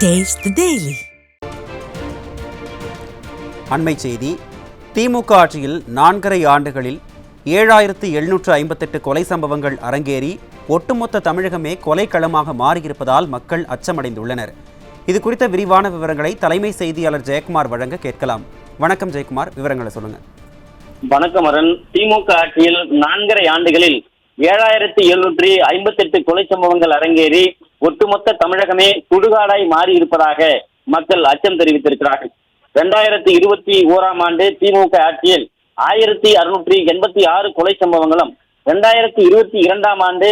Taste the Daily. அண்மை செய்தி. திமுக ஆட்சியில் 4.5 ஆண்டுகளில் 7758 கொலை சம்பவங்கள் அரங்கேறி ஒட்டுமொத்த தமிழகமே கொலைக்களமாக மாறியிருப்பதால் மக்கள் அச்சமடைந்துள்ளனர். இது குறித்த விரிவான விவரங்களை தலைமை செய்தியாளர் ஜெயக்குமார் வழங்க கேட்கலாம். வணக்கம் ஜெயக்குமார், விவரங்களை சொல்லுங்க. வணக்கம் அருண். திமுக ஆட்சியில் 4.5 ஆண்டுகளில் 7758 கொலை சம்பவங்கள் அரங்கேறி ஒட்டுமொத்த தமிழகமே சுடுகாடாய் மாறி இருப்பதாக மக்கள் அச்சம் தெரிவித்திருக்கிறார்கள். 2021 ஆண்டு திமுக ஆட்சியில் 1686 கொலை சம்பவங்களும், 2022 ஆண்டு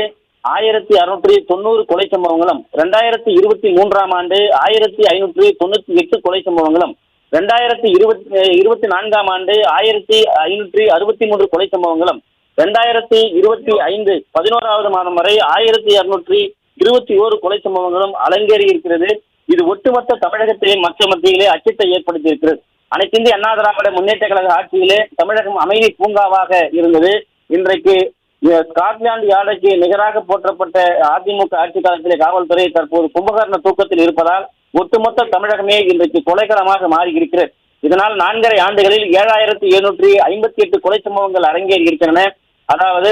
1690 கொலை சம்பவங்களும், 2023 ஆண்டு 1598 கொலை சம்பவங்களும், 2024 ஆண்டு 1563 கொலை சம்பவங்களும், 2025 11வது மாதம் வரை 1221 கொலை சம்பவங்களும் அரங்கேறி இருக்கிறது. இது ஒட்டுமொத்த தமிழகத்திலே மற்ற மத்தியிலே அச்சத்தை ஏற்படுத்தி இருக்கிறது. அனைத்து இந்திய அண்ணா திராவிட முன்னேற்ற கழக ஆட்சியிலே தமிழகம் அமைதி பூங்காவாக இருந்தது. இன்றைக்கு ஸ்காட்லாந்து யார்டுக்கு நிகராக போற்றப்பட்ட அதிமுக ஆட்சி காலத்திலே காவல்துறை தற்போது கும்பகர்ண தூக்கத்தில் இருப்பதால் ஒட்டுமொத்த தமிழகமே இன்றைக்கு கொலைக்களமாக மாறி இருக்கிறது. இதனால் 4.5 ஆண்டுகளில் 7758 கொலை சம்பவங்கள் அரங்கேறி இருக்கின்றன. அதாவது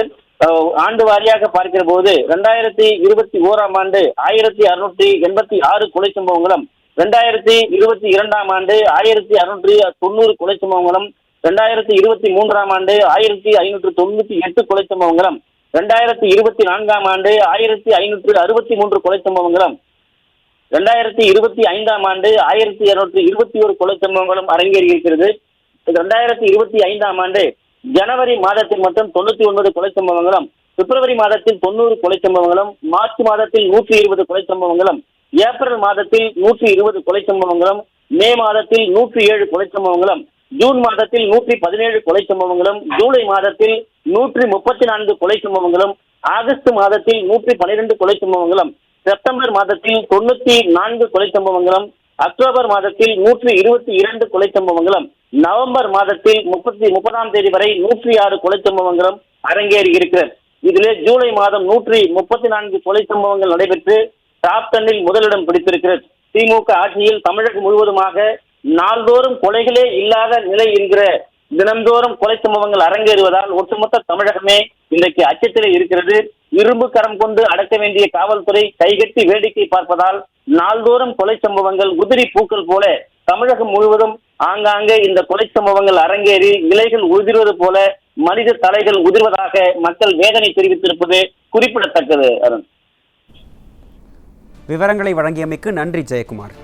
ஆண்டு வாரியாக பார்க்கிற போது 2021 ஆண்டு 1686 கொலை சம்பவங்களும், 2022 ஆண்டு 1690 கொலை சம்பவங்களும், 2023 ஆண்டு 1598 கொலை சம்பவங்களும், 2024 ஆண்டு 1563 கொலை சம்பவங்களும், 2025 ஆண்டு 1221 கொலை சம்பவங்களும் அரங்கேறி இருக்கிறது. 2025 ஆண்டு ஜனவரி மாதத்தில் மட்டும் 99 கொலை சம்பவங்களும், பிப்ரவரி மாதத்தில் 90 கொலை சம்பவங்களும், மார்ச் மாதத்தில் 120 கொலை சம்பவங்களும், ஏப்ரல் மாதத்தில் 120 கொலை சம்பவங்களும், மே மாதத்தில் 107 கொலை சம்பவங்களும், ஜூன் மாதத்தில் 117 கொலை சம்பவங்களும், ஜூலை மாதத்தில் 134 கொலை சம்பவங்களும், ஆகஸ்ட் மாதத்தில் 112 கொலை சம்பவங்களும், செப்டம்பர் மாதத்தில் 94 கொலை சம்பவங்களும், அக்டோபர் மாதத்தில் 122 கொலை சம்பவங்களும், நவம்பர் மாதத்தில் 30ஆம் தேதி வரை 106 கொலை சம்பவங்களும் அரங்கேறி இருக்கிறது. இதிலே ஜூலை மாதம் 134 கொலை சம்பவங்கள் நடைபெற்று டாப் 10 முதலிடம் பிடித்திருக்கிறது. திமுக ஆட்சியில் தமிழகம் முழுவதுமாக நாள்தோறும் கொலைகளே இல்லாத நிலை என்கிற தினந்தோறும் கொலை சம்பவங்கள் அரங்கேறுவதால் ஒட்டுமொத்த தமிழகமே இன்றைக்கு அச்சத்திலே இருக்கிறது. இரும்பு கரம் கொண்டு அடக்க வேண்டிய காவல்துறை கைகட்டி வேடிக்கை பார்ப்பதால் நாள்தோறும் கொலை சம்பவங்கள் உதிரி பூக்கள் போல தமிழகம் முழுவதும் ஆங்காங்கே இந்த கொலை சம்பவங்கள் அரங்கேறி இலைகள் உதிர்வது போல மனித தலைகள் உதிர்வதாக மக்கள் வேதனை தெரிவித்திருப்பது குறிப்பிடத்தக்கது. அருண், விவரங்களை வழங்கியமைக்கு நன்றி ஜெயக்குமார்.